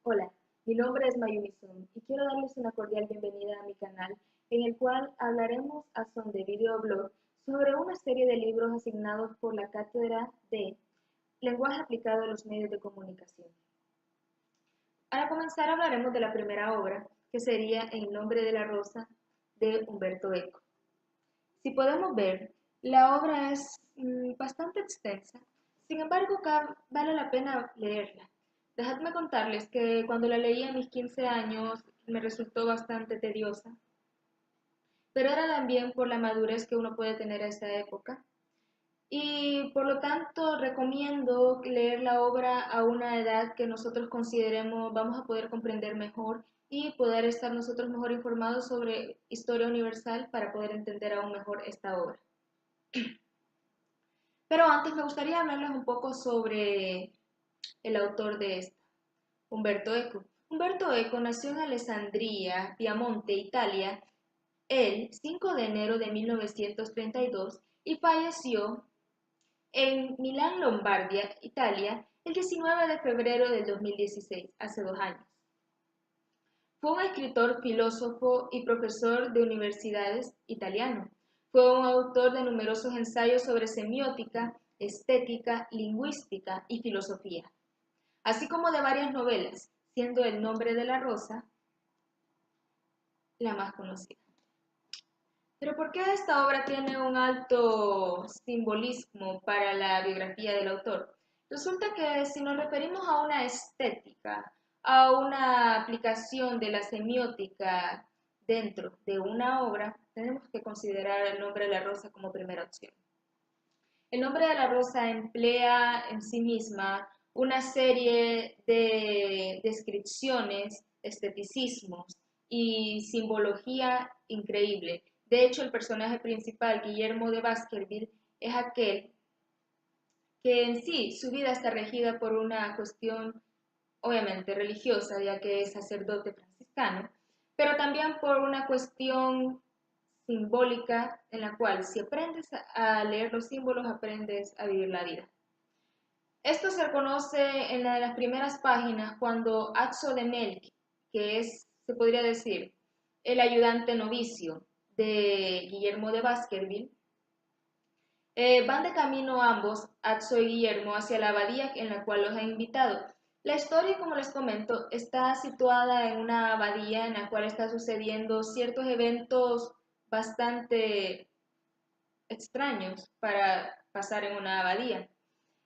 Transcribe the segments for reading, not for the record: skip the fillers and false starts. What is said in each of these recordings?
Hola, mi nombre es Mayumi Sun y quiero darles una cordial bienvenida a mi canal, en el cual hablaremos a son de videoblog sobre una serie de libros asignados por la Cátedra de Lenguaje aplicado a los medios de comunicación. Para comenzar hablaremos de la primera obra, que sería El nombre de la rosa de Umberto Eco. Si podemos ver, la obra es bastante extensa, sin embargo vale la pena leerla. Dejadme contarles que cuando la leí a mis 15 años me resultó bastante tediosa, pero era también por la madurez que uno puede tener a esa época. Y por lo tanto recomiendo leer la obra a una edad que nosotros consideremos vamos a poder comprender mejor y poder estar nosotros mejor informados sobre historia universal para poder entender aún mejor esta obra. Pero antes me gustaría hablarles un poco sobre el autor de esta, Umberto Eco. Umberto Eco nació en Alessandria, Piamonte, Italia, el 5 de enero de 1932 y falleció en Milán, Lombardia, Italia, el 19 de febrero del 2016, hace 2 años. Fue un escritor, filósofo y profesor de universidades italiano. Fue un autor de numerosos ensayos sobre semiótica, estética, lingüística y filosofía, así como de varias novelas, siendo El nombre de la rosa la más conocida. Pero ¿por qué esta obra tiene un alto simbolismo para la biografía del autor? Resulta que si nos referimos a una estética, a una aplicación de la semiótica dentro de una obra, tenemos que considerar El nombre de la rosa como primera opción. El nombre de la rosa emplea en sí misma una serie de descripciones, esteticismos y simbología increíble. De hecho, el personaje principal, Guillermo de Baskerville, es aquel que en sí su vida está regida por una cuestión obviamente religiosa, ya que es sacerdote franciscano, pero también por una cuestión simbólica en la cual si aprendes a leer los símbolos, aprendes a vivir la vida. Esto se reconoce en las primeras páginas cuando Azzo de Melk, que es, se podría decir, el ayudante novicio de Guillermo de Baskerville, van de camino ambos, Azzo y Guillermo, hacia la abadía en la cual los ha invitado. La historia, como les comento, está situada en una abadía en la cual está sucediendo ciertos eventos bastante extraños para pasar en una abadía.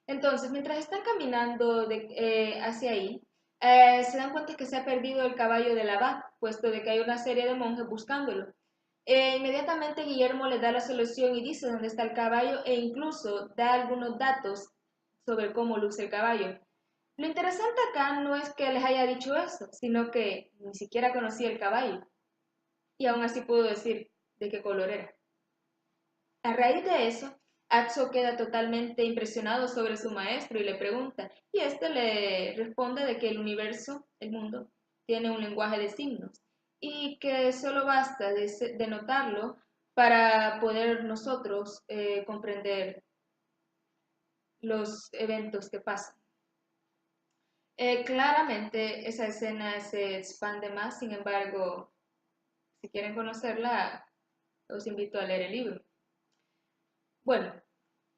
Entonces, mientras están caminando hacia ahí, se dan cuenta que se ha perdido el caballo del abad, puesto de que hay una serie de monjes buscándolo. Inmediatamente Guillermo le da la solución y dice dónde está el caballo e incluso da algunos datos sobre cómo luce el caballo. Lo interesante acá no es que les haya dicho eso, sino que ni siquiera conocía el caballo y aún así pudo decir de qué color era. A raíz de eso, Atso queda totalmente impresionado sobre su maestro y le pregunta, y este le responde de que el universo, el mundo, tiene un lenguaje de signos y que solo basta de notarlo para poder nosotros comprender los eventos que pasan. Claramente esa escena se expande más, sin embargo, si quieren conocerla, los invito a leer el libro. Bueno,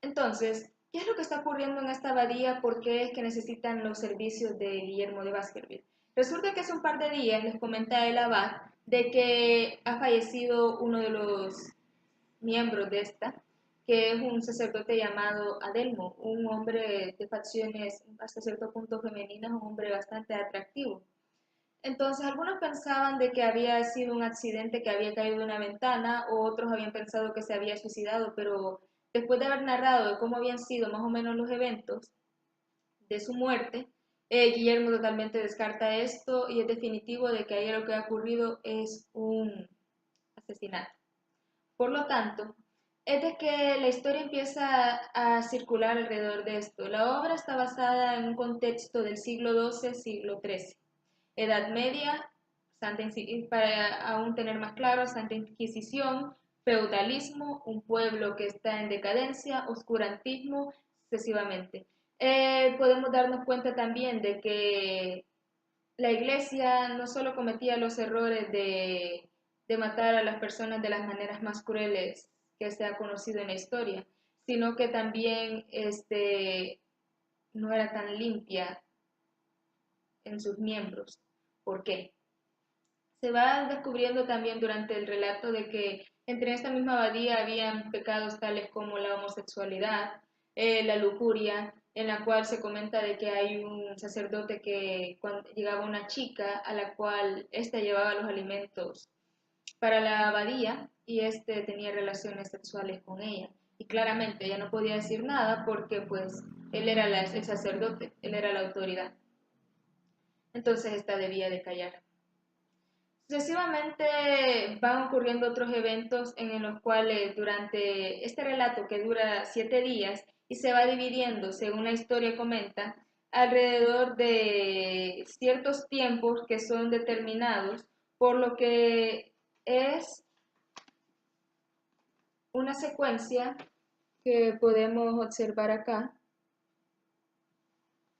entonces, ¿qué es lo que está ocurriendo en esta abadía? ¿Por qué es que necesitan los servicios de Guillermo de Baskerville? Resulta que hace un par de días les comenta el abad de que ha fallecido uno de los miembros de esta, que es un sacerdote llamado Adelmo, un hombre de facciones hasta cierto punto femeninas, un hombre bastante atractivo. Entonces, algunos pensaban de que había sido un accidente, que había caído de una ventana, o otros habían pensado que se había suicidado, pero después de haber narrado de cómo habían sido más o menos los eventos de su muerte, Guillermo totalmente descarta esto y es definitivo de que ahí lo que ha ocurrido es un asesinato. Por lo tanto, es de que la historia empieza a circular alrededor de esto. La obra está basada en un contexto del siglo XII, siglo XIII. Edad Media, para aún tener más claro, Santa Inquisición, feudalismo, un pueblo que está en decadencia, oscurantismo, sucesivamente. Podemos darnos cuenta también de que la iglesia no solo cometía los errores de matar a las personas de las maneras más crueles que se ha conocido en la historia, sino que también no era tan limpia en sus miembros. ¿Por qué? Se va descubriendo también durante el relato de que entre esta misma abadía habían pecados tales como la homosexualidad, la lujuria, en la cual se comenta de que hay un sacerdote que cuando llegaba una chica a la cual ésta llevaba los alimentos para la abadía y éste tenía relaciones sexuales con ella. Y claramente ella no podía decir nada porque pues él era el sacerdote, él era la autoridad. Entonces esta debía de callar. Sucesivamente van ocurriendo otros eventos en los cuales durante este relato que dura 7 días y se va dividiendo, según la historia comenta, alrededor de ciertos tiempos que son determinados, por lo que es una secuencia que podemos observar acá,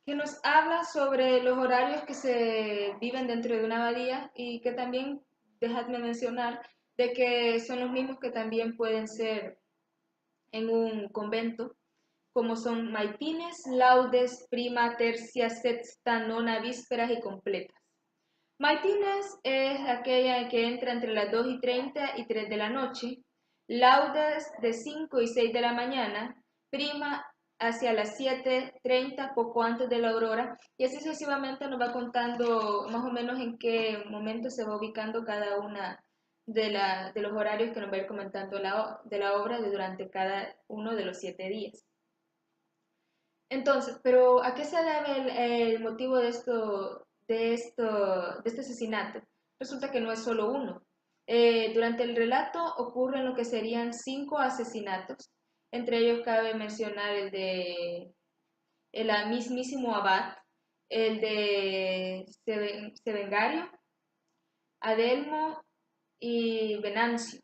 que nos habla sobre los horarios que se viven dentro de una abadía y que también, dejadme mencionar, de que son los mismos que también pueden ser en un convento, como son maitines, laudes, prima, tercia, sexta, nona, vísperas y completas. Maitines es aquella que entra entre las 2:30 y 3 de la noche, laudes de 5 y 6 de la mañana, prima hacia las 7:30, poco antes de la aurora, y así sucesivamente nos va contando más o menos en qué momento se va ubicando cada una de los horarios que nos va a ir comentando de la obra durante cada uno de los 7 días. Entonces, pero ¿a qué se debe el motivo de este asesinato? Resulta que no es solo uno. Durante el relato ocurren lo que serían 5 asesinatos. Entre ellos cabe mencionar el de el mismísimo Abad, el de Sebengario, Adelmo y Venancio.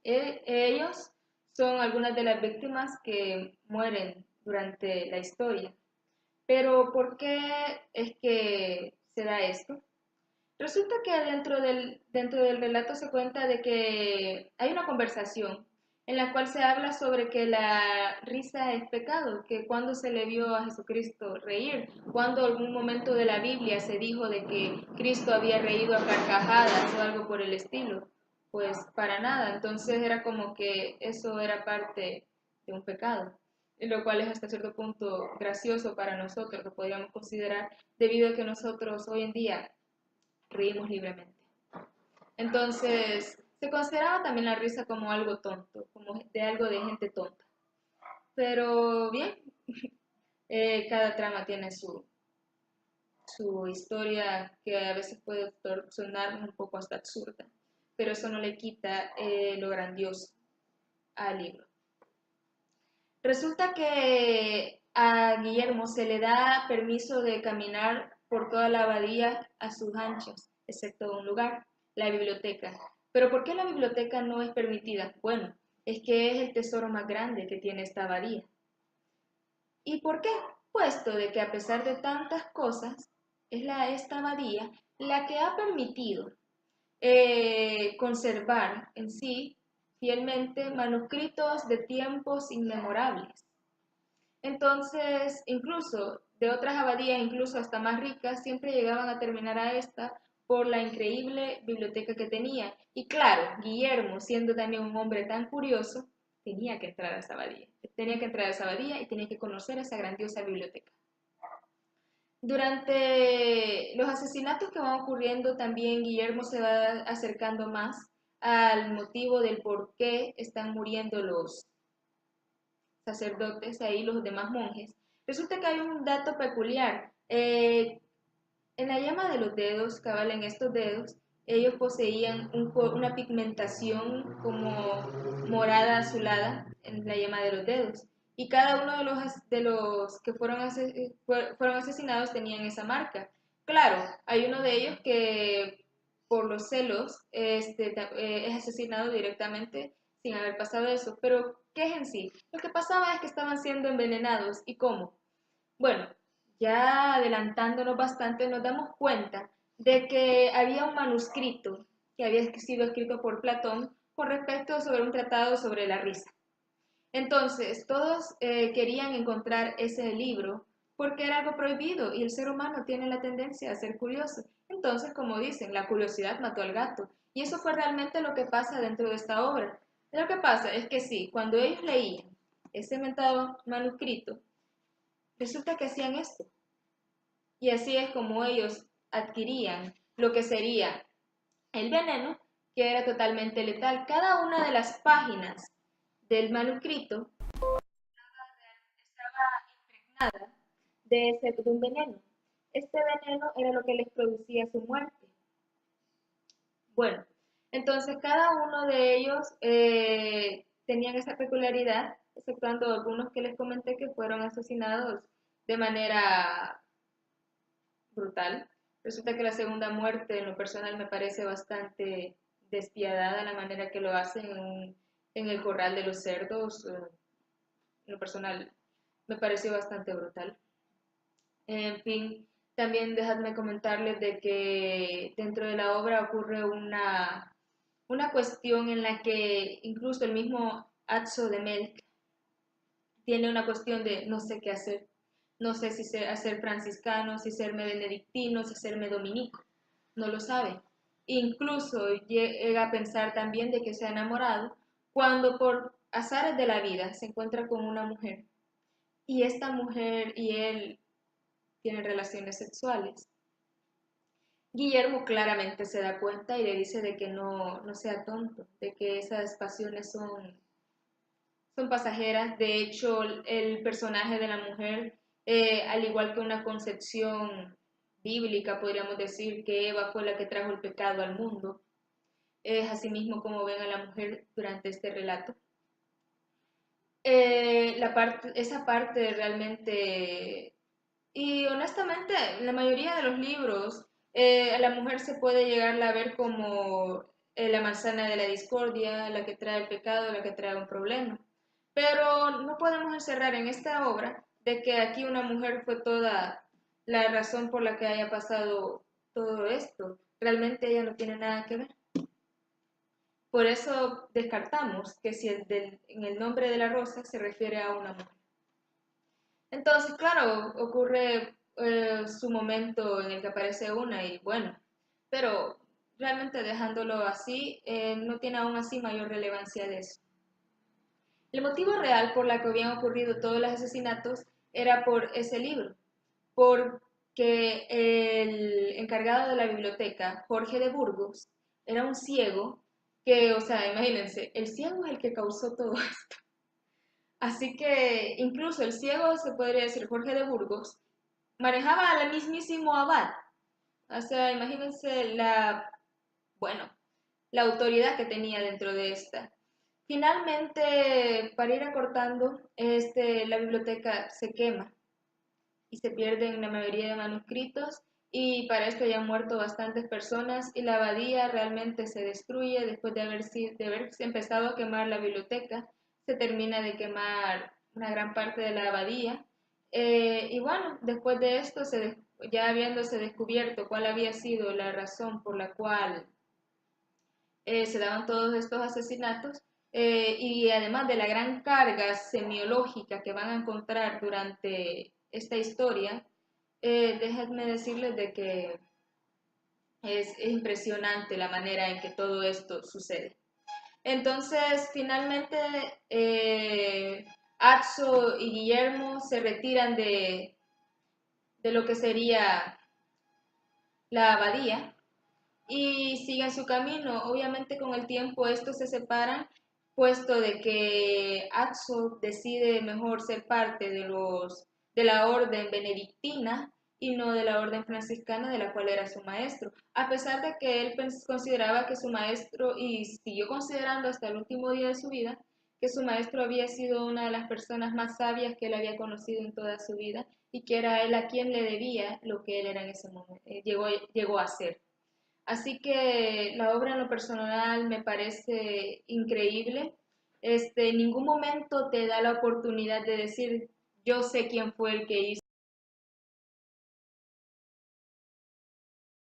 Ellos son algunas de las víctimas que mueren durante la historia. Pero ¿por qué es que se da esto? Resulta que dentro del relato se cuenta de que hay una conversación en la cual se habla sobre que la risa es pecado, que cuando se le vio a Jesucristo reír, cuando en algún momento de la Biblia se dijo de que Cristo había reído a carcajadas o algo por el estilo, pues para nada, entonces era como que eso era parte de un pecado, lo cual es hasta cierto punto gracioso para nosotros, lo podríamos considerar, debido a que nosotros hoy en día reímos libremente. Entonces, se consideraba también la risa como algo tonto, como de algo de gente tonta. Pero bien, cada trama tiene su historia que a veces puede sonar un poco hasta absurda, pero eso no le quita lo grandioso al libro. Resulta que a Guillermo se le da permiso de caminar por toda la abadía a sus anchos, excepto un lugar, la biblioteca. ¿Pero por qué la biblioteca no es permitida? Bueno, es que es el tesoro más grande que tiene esta abadía. ¿Y por qué? Puesto de que a pesar de tantas cosas, es esta abadía la que ha permitido conservar en sí fielmente manuscritos de tiempos inmemorables. Entonces, incluso de otras abadías, incluso hasta más ricas, siempre llegaban a terminar a esta por la increíble biblioteca que tenía. Y claro, Guillermo, siendo también un hombre tan curioso, tenía que entrar a esa abadía. Tenía que entrar a esa abadía y tenía que conocer esa grandiosa biblioteca. Durante los asesinatos que van ocurriendo, también Guillermo se va acercando más al motivo del por qué están muriendo los sacerdotes, ahí los demás monjes. Resulta que hay un dato peculiar. En la yema de los dedos, cabal en estos dedos, ellos poseían una pigmentación como morada azulada en la yema de los dedos. Y cada uno de los que fueron asesinados tenían esa marca. Claro, hay uno de ellos que por los celos es asesinado directamente sin haber pasado eso. Pero, ¿qué es en sí? Lo que pasaba es que estaban siendo envenenados. ¿Y cómo? Bueno, ya adelantándonos bastante, nos damos cuenta de que había un manuscrito que había sido escrito por Platón con respecto sobre un tratado sobre la risa. Entonces, todos querían encontrar ese libro porque era algo prohibido y el ser humano tiene la tendencia a ser curioso. Entonces, como dicen, la curiosidad mató al gato. Y eso fue realmente lo que pasa dentro de esta obra. Lo que pasa es que sí, cuando ellos leían ese mentado manuscrito, resulta que hacían esto. Y así es como ellos adquirían lo que sería el veneno, que era totalmente letal. Cada una de las páginas del manuscrito estaba impregnada de un veneno. Este veneno era lo que les producía su muerte. Bueno, entonces cada uno de ellos tenían esa peculiaridad, exceptuando algunos que les comenté que fueron asesinados de manera brutal. Resulta que la segunda muerte en lo personal me parece bastante despiadada la manera que lo hacen en el corral de los cerdos. En lo personal me pareció bastante brutal. En fin, también dejadme comentarles de que dentro de la obra ocurre una cuestión en la que incluso el mismo Atso de Melk tiene una cuestión de no sé qué hacer. No sé si ser franciscano, si serme benedictino, si serme dominico. No lo sabe. Incluso llega a pensar también de que se ha enamorado cuando por azares de la vida se encuentra con una mujer y esta mujer y él tienen relaciones sexuales. Guillermo claramente se da cuenta y le dice de que no sea tonto, de que esas pasiones son pasajeras. De hecho, el personaje de la mujer, al igual que una concepción bíblica, podríamos decir que Eva fue la que trajo el pecado al mundo, es asimismo como ven a la mujer durante este relato. Esa parte realmente, y honestamente, la mayoría de los libros, a la mujer se puede llegarla a ver como la manzana de la discordia, la que trae el pecado, la que trae un problema. Pero no podemos encerrar en esta obra de que aquí una mujer fue toda la razón por la que haya pasado todo esto. Realmente ella no tiene nada que ver. Por eso descartamos que si en el nombre de la rosa se refiere a una mujer. Entonces, claro, ocurre su momento en el que aparece una y bueno, pero realmente dejándolo así, no tiene aún así mayor relevancia de eso. El motivo real por la que habían ocurrido todos los asesinatos era por ese libro, porque el encargado de la biblioteca, Jorge de Burgos, era un ciego que, o sea, imagínense, el ciego es el que causó todo esto. Así que incluso el ciego, se podría decir, Jorge de Burgos, manejaba al mismísimo abad. O sea, imagínense bueno, la autoridad que tenía dentro de esta. Finalmente, para ir acortando, la biblioteca se quema y se pierden la mayoría de manuscritos y para esto ya han muerto bastantes personas y la abadía realmente se destruye después de haberse empezado a quemar la biblioteca, se termina de quemar una gran parte de la abadía y bueno, después de esto, ya habiéndose descubierto cuál había sido la razón por la cual se daban todos estos asesinatos y además de la gran carga semiológica que van a encontrar durante esta historia, déjenme decirles de que es impresionante la manera en que todo esto sucede. Entonces, finalmente, Atso y Guillermo se retiran de lo que sería la abadía y siguen su camino. Obviamente con el tiempo estos se separan, puesto de que Atso decide mejor ser parte de la orden benedictina y no de la orden franciscana de la cual era su maestro, a pesar de que él consideraba que su maestro, y siguió considerando hasta el último día de su vida, que su maestro había sido una de las personas más sabias que él había conocido en toda su vida y que era él a quien le debía lo que él era en ese momento, llegó a ser. Así que la obra en lo personal me parece increíble. En ningún momento te da la oportunidad de decir, yo sé quién fue el que hizo